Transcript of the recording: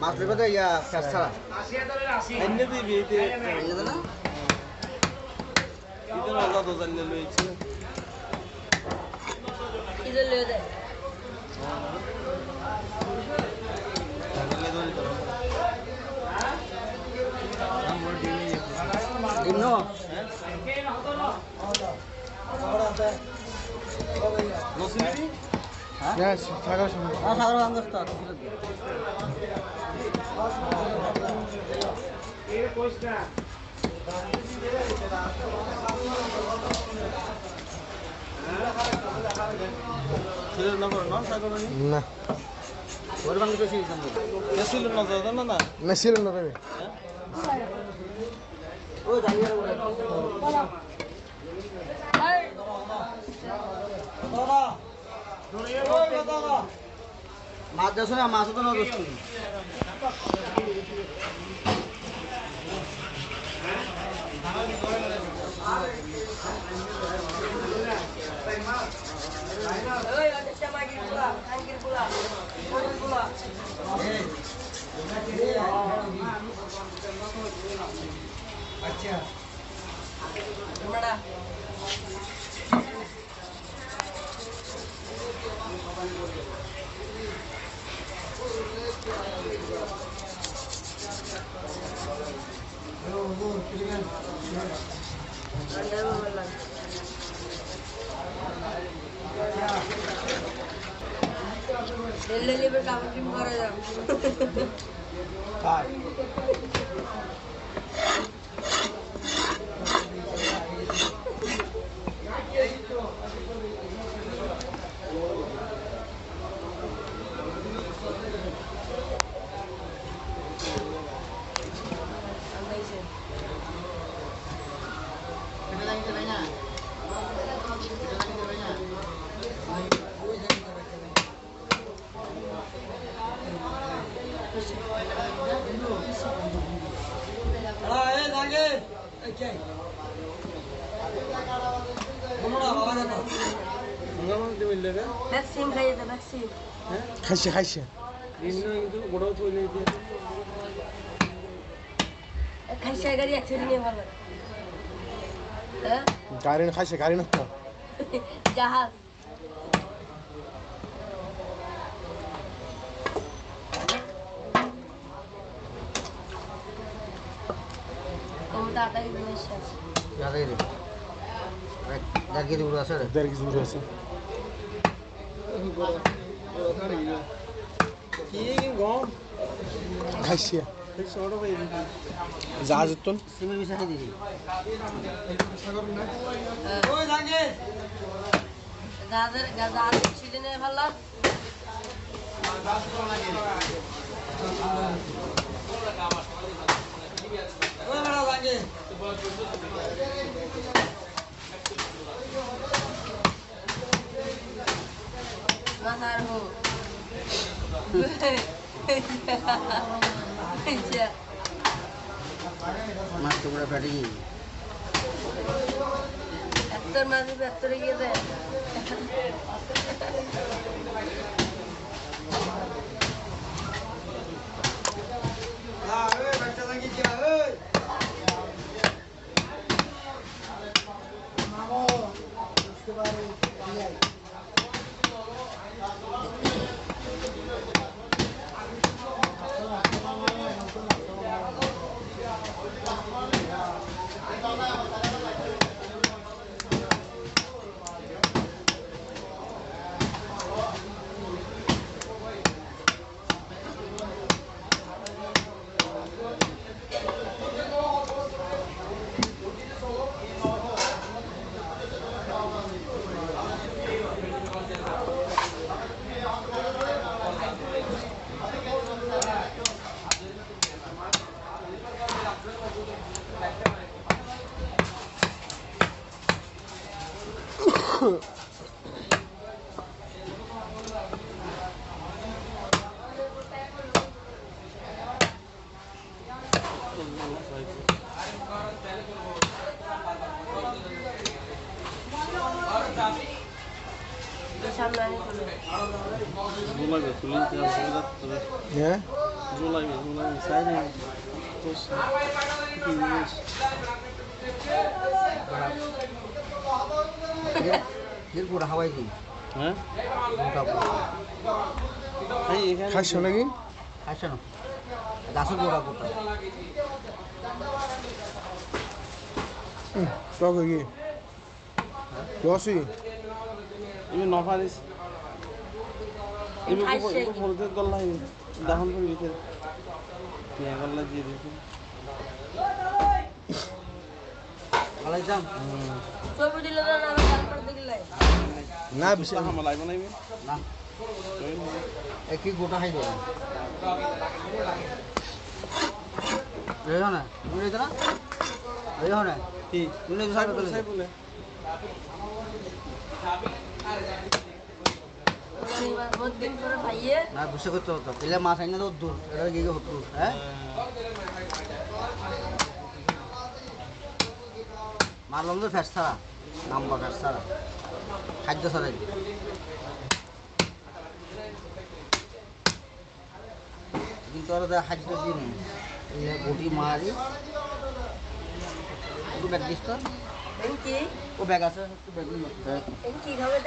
মাছ দেবে তো ইয়া ফ্যাস ছাড়া এনে দিবি এতে এনে না এটা আলাদা তো জানলে লইছে এটা লয়ে দে ডিম নো নসিবি হ্যাঁ সাগর সাগর আন্দোস্ত এই কোস্টা ছিল না করো না সাগর না ওর বাংলা তো ছিল ছিল না দাদা না না না ছিল না রে ও জানিয়ে রে মাছ দেশ না মাছ তো না দোষ ওই আচ্ছা মাগির পোলা আঙ্কির পোলা কোন পোলা আচ্ছা তোমরা দিল্লি লিবে কাপড় কিন করে যাও কাই ভ্যাকসিন খাইয়ে দে ভ্যাকসিন খাইছে খাইছে কিন্তু বড় চলে দিয়ে খাইছে গাড়ি অ্যাক্সিডেন্ট নিয়ে ভালো হ্যাঁ গাড়ি না খাইছে গাড়ি না জাহাজ কোনটা আটাই দিনের শেষ গাড়ি রে দেড় কেজি উড়ে আছে রে দেড় কেজি উড়ে আছে কি গম খাইছে ছোট ভাই জাহাজ তো সিমে মিশা খাই দিছি ওই জাগে জাহাজ ছিলেন ভালো ওই বড় লাগে মাথার হো মাছ তো পুরো ফেটে গিয়ে এত্তর মাঝে এত্তরে গিয়ে দেয় বাচ্চা লাগি কি ওই মামো उसके बाद হ্যাঁ জুলাই সাইড এর গোটা হাওয়াই কি হ্যাঁ গোটা খাইছো নাকি খাইছে না গাছের গোটা গোটা টক কি রসি ইমি নফারিস ইমি কো বলতে গল্লা হি দাহন করে দিতে কে গল্লা দিয়ে দিতে ভালো যাম ছবি দিলে না আমি তারপর দেখলে না বেশি হামা লাগবে না ইমি না একই গোটা খাই দেয় রেও না বুঝে না রেও না কি তুলে সাই বলে বহুত দিন পরে ভাইয়ে না বুঝে করতে হতো এলে মাছ আইনা তো দূর এটা গিয়ে হতো হ্যাঁ মারলাম তো ফ্যাস ছাড়া নাম্বার ফ্যাস ছাড়া খাদ্য ছাড়াই কিন্তু ওরা খাদ্য দিন গুটি মারি একটু ব্যাগ দিস তো কি ও ব্যাগ আছে একটু ব্যাগ কি খাবে